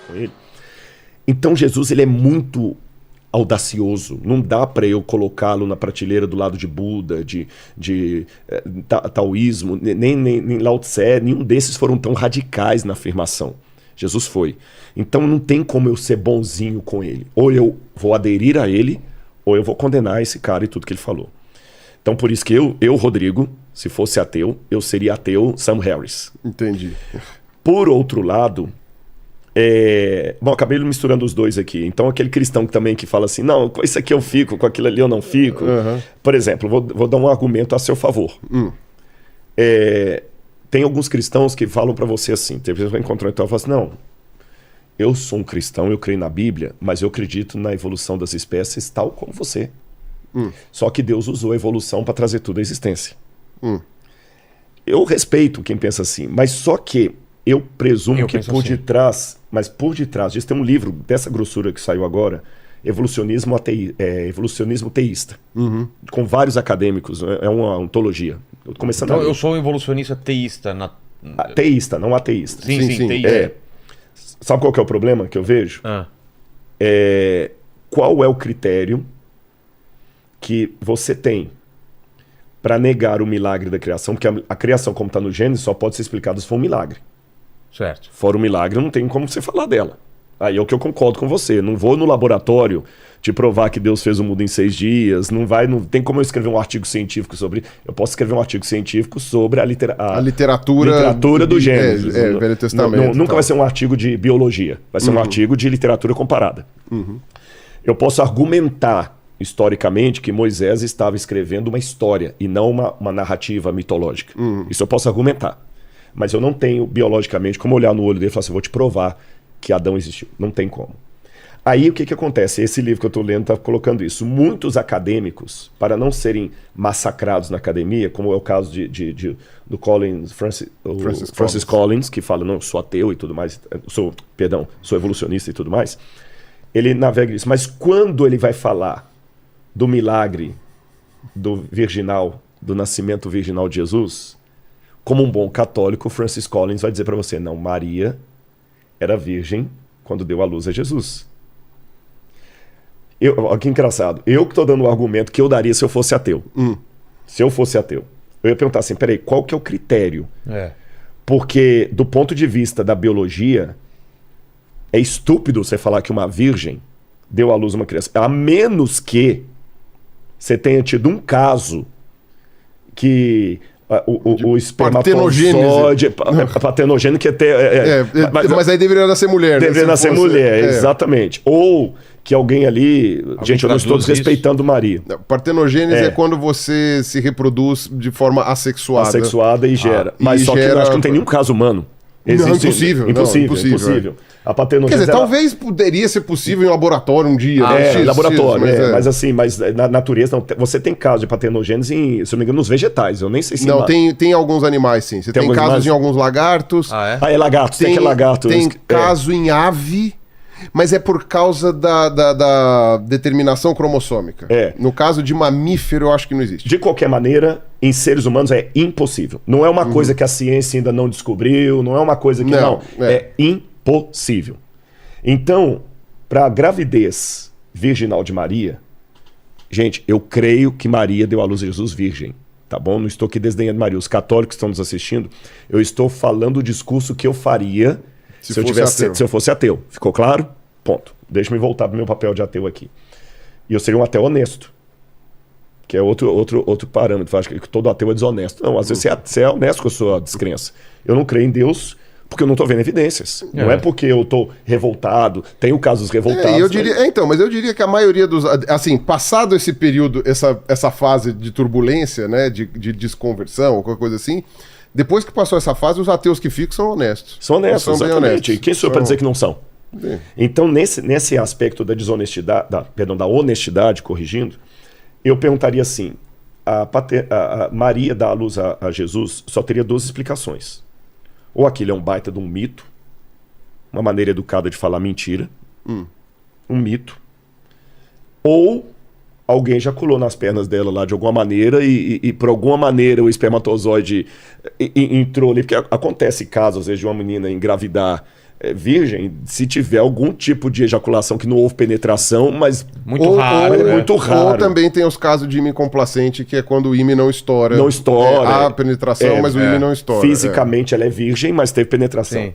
com ele. Então Jesus, ele é muito audacioso. Não dá para eu colocá-lo na prateleira do lado de Buda, de taoísmo, nem Lao Tse, nenhum desses foram tão radicais na afirmação. Jesus foi. Então não tem como eu ser bonzinho com ele. Ou eu vou aderir a ele, ou eu vou condenar esse cara e tudo que ele falou. Então por isso que eu, Rodrigo, se fosse ateu, eu seria ateu Sam Harris. Entendi. Por outro lado, bom, acabei misturando os dois aqui. Então aquele cristão também que fala assim, não, com isso aqui eu fico, com aquilo ali eu não fico. Por exemplo, vou dar um argumento a seu favor. Tem alguns cristãos que falam para você assim, teve vezes eu encontro então e falo assim, não, eu sou um cristão, eu creio na Bíblia, mas eu acredito na evolução das espécies tal como você. Só que Deus usou a evolução para trazer tudo à existência. Eu respeito quem pensa assim, mas só que eu presumo que por detrás, disso tem um livro dessa grossura que saiu agora, Evolucionismo Teísta, com vários acadêmicos, é uma ontologia. Começando então eu sou um evolucionista teísta. Teísta, não ateísta. Sim, teísta. Sabe qual que é o problema que eu vejo? Qual é o critério que você tem para negar o milagre da criação? Porque a criação, como está no Gênesis, só pode ser explicada se for um milagre. Certo. Fora o milagre, não tem como você falar dela. Aí é o que eu concordo com você. Não vou no laboratório te provar que Deus fez o mundo em 6 dias. Não tem como eu escrever um artigo científico sobre... Eu posso escrever um artigo científico sobre a literatura do Gênesis. Velho Testamento. Nunca vai ser um artigo de biologia. Vai ser um artigo de literatura comparada. Eu posso argumentar historicamente que Moisés estava escrevendo uma história e não uma narrativa mitológica. Isso eu posso argumentar. Mas eu não tenho biologicamente como olhar no olho dele e falar assim, vou te provar que Adão existiu. Não tem como. Aí o que acontece? Esse livro que eu estou lendo está colocando isso. Muitos acadêmicos, para não serem massacrados na academia, como é o caso do Francis Collins, que fala, não, eu sou ateu e tudo mais, sou evolucionista e tudo mais, ele navega isso. Mas quando ele vai falar do milagre do nascimento virginal de Jesus, como um bom católico, Francis Collins vai dizer para você, não, Maria era virgem quando deu à luz a Jesus. Olha que engraçado. Eu que estou dando o argumento que eu daria se eu fosse ateu. Se eu fosse ateu. Eu ia perguntar assim, peraí, qual que é o critério? Porque do ponto de vista da biologia, é estúpido você falar que uma virgem deu à luz uma criança. A menos que você tenha tido um caso que... O espermatozoide partenogênese que até mas aí deveria nascer mulher, deveria nascer mulher, exatamente, ou que alguém ali, gente, eu não estou desrespeitando Maria. Partenogênese é quando você se reproduz de forma assexuada e gera, mas só que eu acho que não tem nenhum caso humano. Impossível. A partenogênese, quer dizer, talvez poderia ser possível em laboratório um dia. Mas na natureza, não, você tem casos de partenogênese, se não me engano, nos vegetais. Eu nem sei se... Não, tem alguns animais, sim. Você tem casos animais? Em alguns lagartos. É lagarto. Tem lagarto. Tem caso em ave, mas é por causa da determinação cromossômica. No caso de mamífero, eu acho que não existe. De qualquer maneira, em seres humanos é impossível. Não é uma coisa que a ciência ainda não descobriu, não é uma coisa que... É impossível. Então, para a gravidez virginal de Maria, gente, eu creio que Maria deu à luz a Jesus virgem, tá bom? Não estou aqui desdenhando Maria. Os católicos que estão nos assistindo, eu estou falando o discurso que eu faria se eu fosse ateu. Ficou claro? Ponto. Deixa-me voltar para o meu papel de ateu aqui. E eu seria um ateu honesto, que é outro parâmetro. Eu acho que todo ateu é desonesto. Não, às vezes você é honesto com a sua descrença. Eu não creio em Deus porque eu não estou vendo evidências. Não é porque eu estou revoltado. Tem o caso dos revoltados. Mas eu diria que a maioria dos... Assim, passado esse período, essa fase de turbulência, né, de desconversão, ou qualquer coisa assim, depois que passou essa fase, os ateus que ficam são honestos. São honestos, exatamente. E quem sou eu para dizer que não são? Então, nesse aspecto da desonestidade, da honestidade, corrigindo, eu perguntaria assim, a Maria dar à luz a Jesus só teria 2 explicações. Ou aquilo é um baita de um mito, uma maneira educada de falar mentira, um mito, ou alguém ejaculou nas pernas dela lá de alguma maneira e por alguma maneira o espermatozoide entrou ali, porque acontece casos, às vezes, de uma menina engravidar virgem se tiver algum tipo de ejaculação que não houve penetração, mas Muito raro, né? muito raro. Ou também tem os casos de ímã complacente, que é quando o ímã não estoura. Não estoura. Há penetração, mas o ímã não estoura. Fisicamente ela é virgem, mas teve penetração. Sim.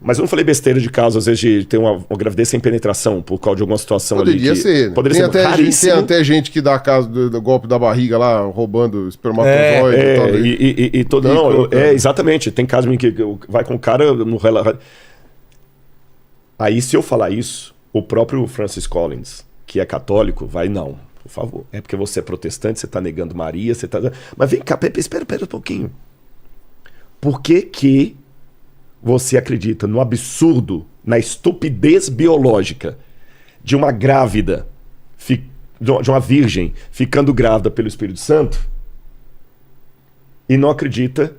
Mas eu não falei besteira de caso, às vezes, de ter uma gravidez sem penetração, por causa de alguma situação Poderia ali. ser. Né? Poderia ser raríssimo. Tem até gente que dá caso do golpe da barriga lá, roubando espermatozoide. Exatamente. Tem caso em que vai com o cara no relato. Aí, se eu falar isso, o próprio Francis Collins, que é católico, vai, não, por favor. É porque você é protestante, você está negando Maria, você está... Mas vem cá, espera um pouquinho. Por que você acredita no absurdo, na estupidez biológica de uma grávida, de uma virgem ficando grávida pelo Espírito Santo, e não acredita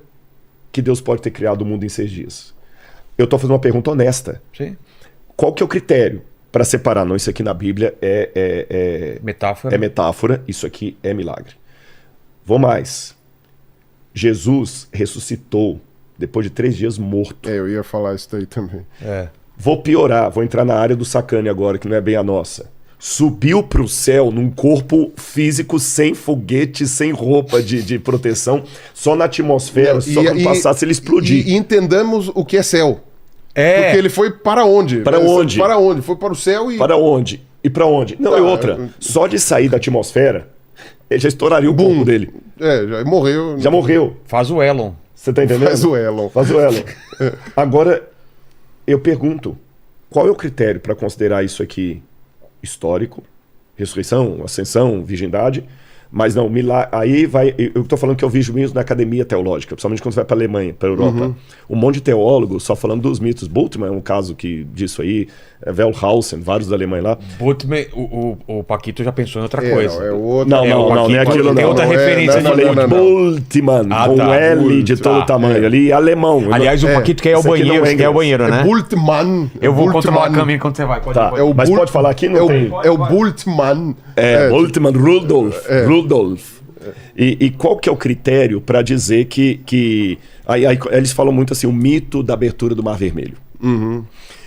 que Deus pode ter criado o mundo em 6 dias? Eu estou fazendo uma pergunta honesta. Sim. Qual que é o critério para separar? Não, isso aqui na Bíblia Metáfora. é metáfora, isso aqui é milagre. Vou mais. Jesus ressuscitou depois de 3 dias morto. Eu ia falar isso daí também. Vou piorar, vou entrar na área do sacane agora, que não é bem a nossa. Subiu para o céu num corpo físico, sem foguete, sem roupa de proteção, só na atmosfera, só quando passasse ele explodir. E entendamos o que é céu. Porque ele foi para onde? Para onde? Para onde? Foi para o céu e... Para onde? E para onde? Não, e outra. Só de sair da atmosfera, ele já estouraria o corpo dele. Já morreu. Já morreu. Faz o Elon. Você tá entendendo? Faz o Elon. Agora, eu pergunto, qual é o critério para considerar isso aqui histórico? Ressurreição, ascensão, virgindade? Mas não, aí vai... Eu estou falando que eu vejo isso na academia teológica, principalmente quando você vai para a Alemanha, para a Europa. Um monte de teólogos só falando dos mitos. Bultmann é um caso disso aí, Wellhausen, vários da Alemanha lá. Bultmann, o Paquito já pensou em outra coisa. É outro. Não, não é aquilo não. Tem outra referência. Eu falei Bultmann, com L de todo tamanho ali, alemão. Aliás, o Paquito quer o banheiro, quer o banheiro, né? Bultmann. Eu vou controlar a câmera enquanto você vai. Tá, mas pode falar aqui? Não tem. É o Bultmann. Bultmann, Rudolf. E qual que é o critério para dizer que... Aí eles falam muito assim, o mito da abertura do Mar Vermelho.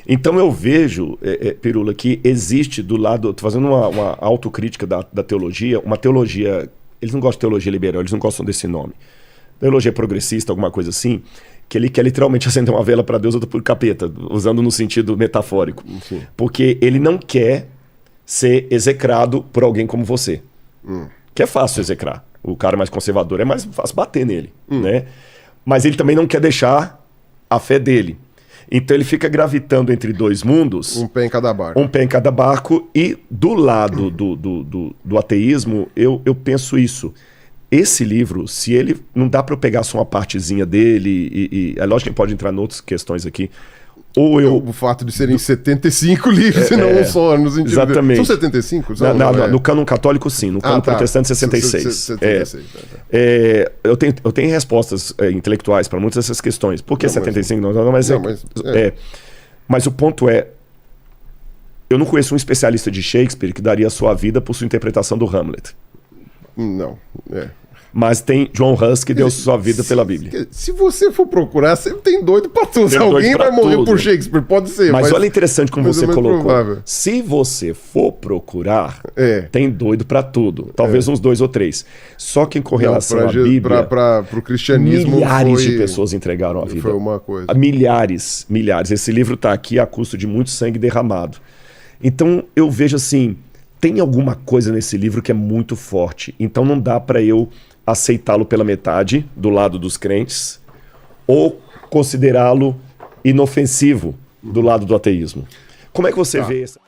Então eu vejo, Pirula, que existe do lado... Estou fazendo uma autocrítica da teologia, uma teologia... Eles não gostam de teologia liberal, eles não gostam desse nome. Teologia progressista, alguma coisa assim, que ele quer literalmente acender uma vela para Deus, outra por capeta, usando no sentido metafórico. Sim. Porque ele não quer ser execrado por alguém como você. Que é fácil execrar. O cara mais conservador é mais fácil bater nele, né? Mas ele também não quer deixar a fé dele. Então ele fica gravitando entre 2 mundos. Um pé em cada barco. Um pé em cada barco. E do lado do ateísmo, eu penso isso. Esse livro, se ele... Não dá para eu pegar só uma partezinha dele é lógico que pode entrar em outras questões aqui. O fato de serem 75 livros e não um só. No sentido exatamente. São 75? No cânon católico, sim. No cânon protestante, 66. Eu tenho respostas intelectuais para muitas dessas questões. Por que 75? Mas o ponto é... Eu não conheço um especialista de Shakespeare que daria a sua vida por sua interpretação do Hamlet. Não, Mas tem John Huss que deu sua vida pela Bíblia. Se você for procurar, sempre tem doido pra tudo. Alguém vai morrer por Shakespeare, pode ser. Mas olha interessante como você colocou. Provável. Se você for procurar, tem doido pra tudo. Talvez uns 2 ou 3. Só que com relação à Bíblia... Pro cristianismo milhares de pessoas entregaram a vida. Foi uma coisa. Milhares. Esse livro tá aqui a custo de muito sangue derramado. Então eu vejo assim, tem alguma coisa nesse livro que é muito forte. Então não dá pra eu aceitá-lo pela metade, do lado dos crentes, ou considerá-lo inofensivo do lado do ateísmo. Como é que você vê isso?